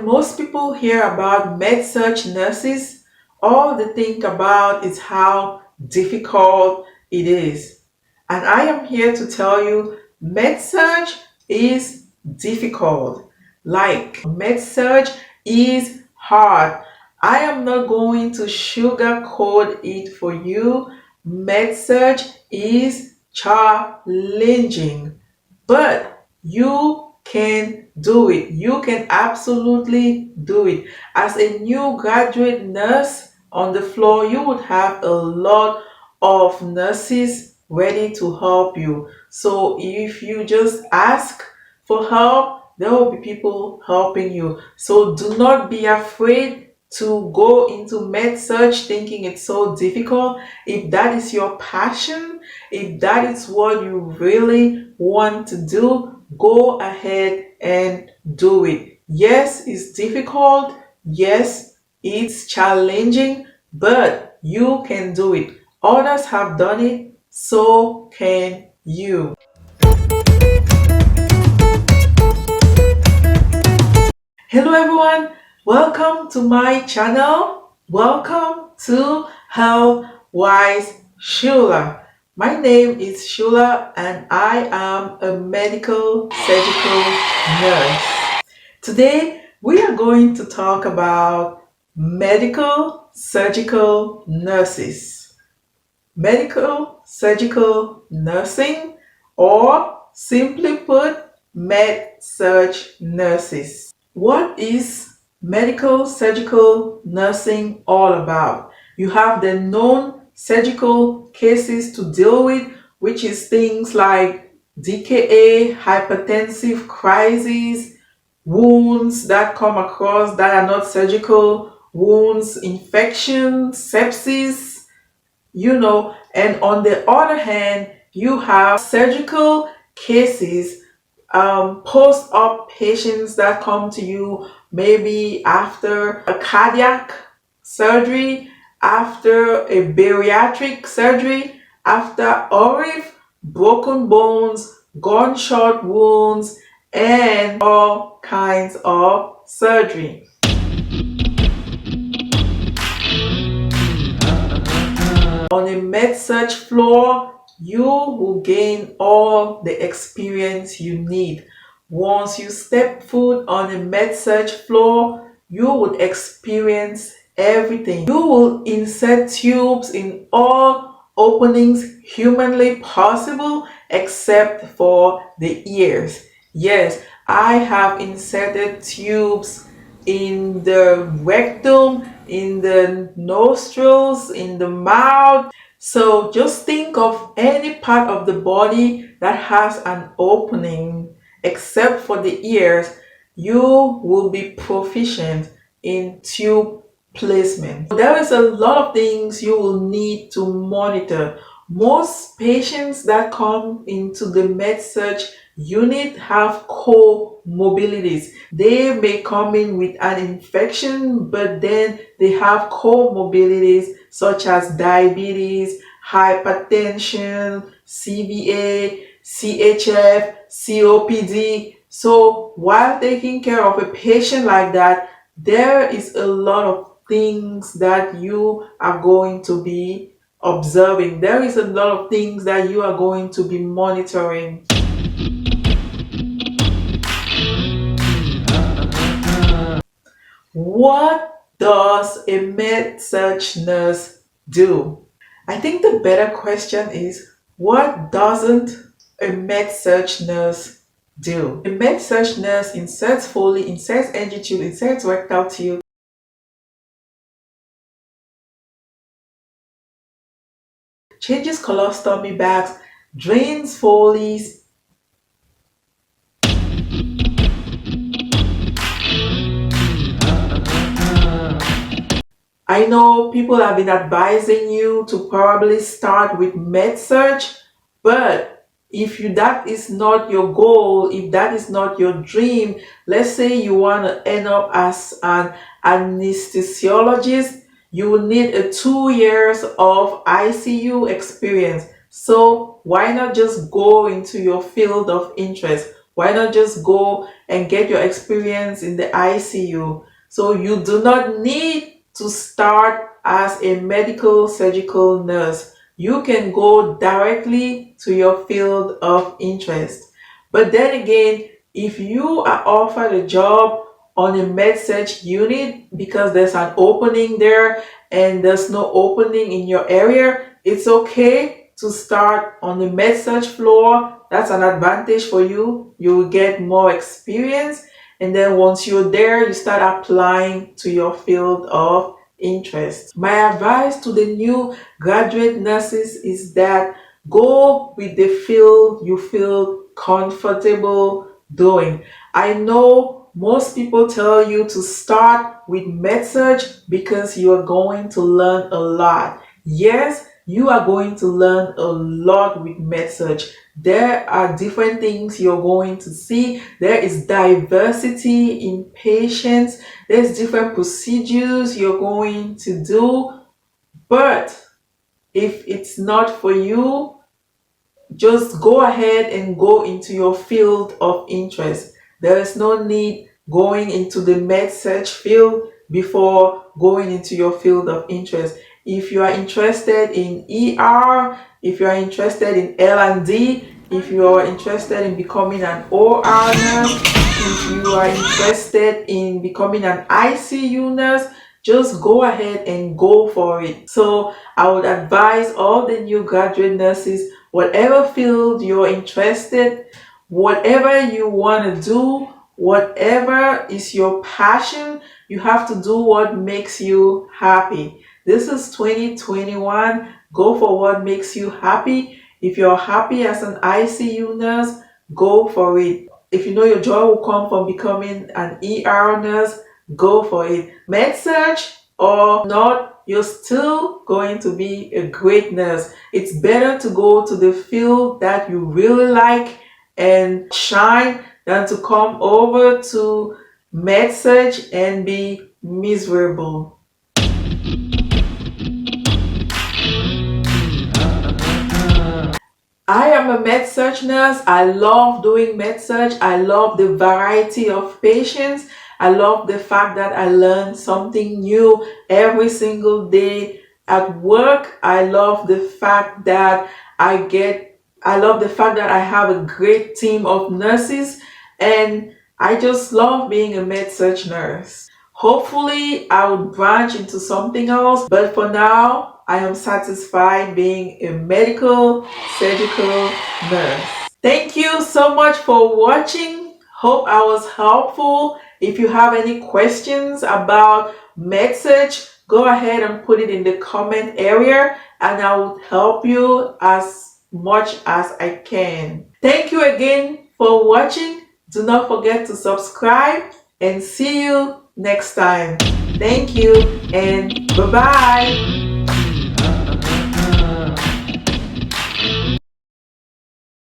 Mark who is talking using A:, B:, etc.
A: when most people hear about Med Surg Nurses, all they think about is how difficult it is. And I am here to tell you Med Surg is difficult. Like, Med Surg is hard. I am not going to sugarcoat it for you. Med Surg is challenging, but you can do it. You can absolutely do it. As a new graduate nurse on the floor, you would have a lot of nurses ready to help you. So if you just ask for help, there will be people helping you. So do not be afraid to go into med surg thinking it's so difficult. If that is your passion, if that is what you really want to do, go ahead and do it. Yes, it's difficult. Yes, it's challenging, but you can do it. Others have done it, so can you. Hello everyone, welcome to my channel. Welcome to Health Wise Shula. My name is Shula and I am a medical surgical nurse. Today we are going to talk about medical surgical nurses. Medical surgical nursing, or simply put, med surg nurses. What is medical surgical nursing all about? You have the known surgical cases to deal with, which is things like DKA, hypertensive crises, wounds that come across that are not surgical, wounds, infections, sepsis, and on the other hand, you have surgical cases, post-op patients that come to you maybe after a cardiac surgery, after a bariatric surgery, after ORIF, broken bones, gunshot wounds, and all kinds of surgery. On a med surg floor, you will gain all the experience you need. Once you step foot on a med surg floor, you would experience everything. You will insert tubes in all openings humanly possible except for the ears. Yes, I have inserted tubes in the rectum, in the nostrils, in the mouth. So just think of any part of the body that has an opening except for the ears. You will be proficient in tube placement. There is a lot of things you will need to monitor. Most patients that come into the med surg unit have comorbidities. They may come in with an infection, but then they have comorbidities such as diabetes, hypertension, CVA, CHF, COPD. So while taking care of a patient like that, there is a lot of things that you are going to be observing. There is a lot of things that you are going to be monitoring. What does a med surg nurse do? I think the better question is, what doesn't a med surg nurse do? A med surg nurse inserts Foley, inserts NG tube, inserts rectal tube, changes colostomy bags, drains Foleys, I know people have been advising you to probably start with med surg, but if that is not your goal, if that is not your dream, let's say you want to end up as an anesthesiologist, you will need 2 years of ICU experience. So why not just go into your field of interest? Why not just go and get your experience in the ICU? So you do not need to start as a medical surgical nurse. You can go directly to your field of interest. But then again, if you are offered a job on a med surg unit because there's an opening there and there's no opening in your area, it's okay to start on the med surg floor. That's an advantage for you. You will get more experience. And then once you're there, you start applying to your field of interest. My advice to the new graduate nurses is that go with the field you feel comfortable doing. I know most people tell you to start with med-surg because you are going to learn a lot. Yes, you are going to learn a lot with med-surg. There are different things you're going to see. There is diversity in patients. There's different procedures you're going to do. But if it's not for you, just go ahead and go into your field of interest. There is no need going into the med surg field before going into your field of interest. If you are interested in ER, if you are interested in L&D, if you are interested in becoming an OR nurse, if you are interested in becoming an ICU nurse, just go ahead and go for it. So I would advise all the new graduate nurses, whatever field you're interested, whatever you want to do, whatever is your passion, you have to do what makes you happy. This is 2021. Go for what makes you happy. If you're happy as an ICU nurse, go for it. If you know your joy will come from becoming an ER nurse, go for it. Med surg or not, you're still going to be a great nurse. It's better to go to the field that you really like and shine than to come over to med surg and be miserable. I am a med surg nurse. I love doing med surg. I love the variety of patients. I love the fact that I learn something new every single day at work. I love the fact that I love the fact that I have a great team of nurses, and I just love being a med surg nurse. Hopefully, I would branch into something else, but for now, I am satisfied being a medical surgical nurse. Thank you so much for watching. Hope I was helpful. If you have any questions about med-surg, go ahead and put it in the comment area and I will help you as much as I can. Thank you again for watching. Do not forget to subscribe and see you next time. Thank you and bye-bye.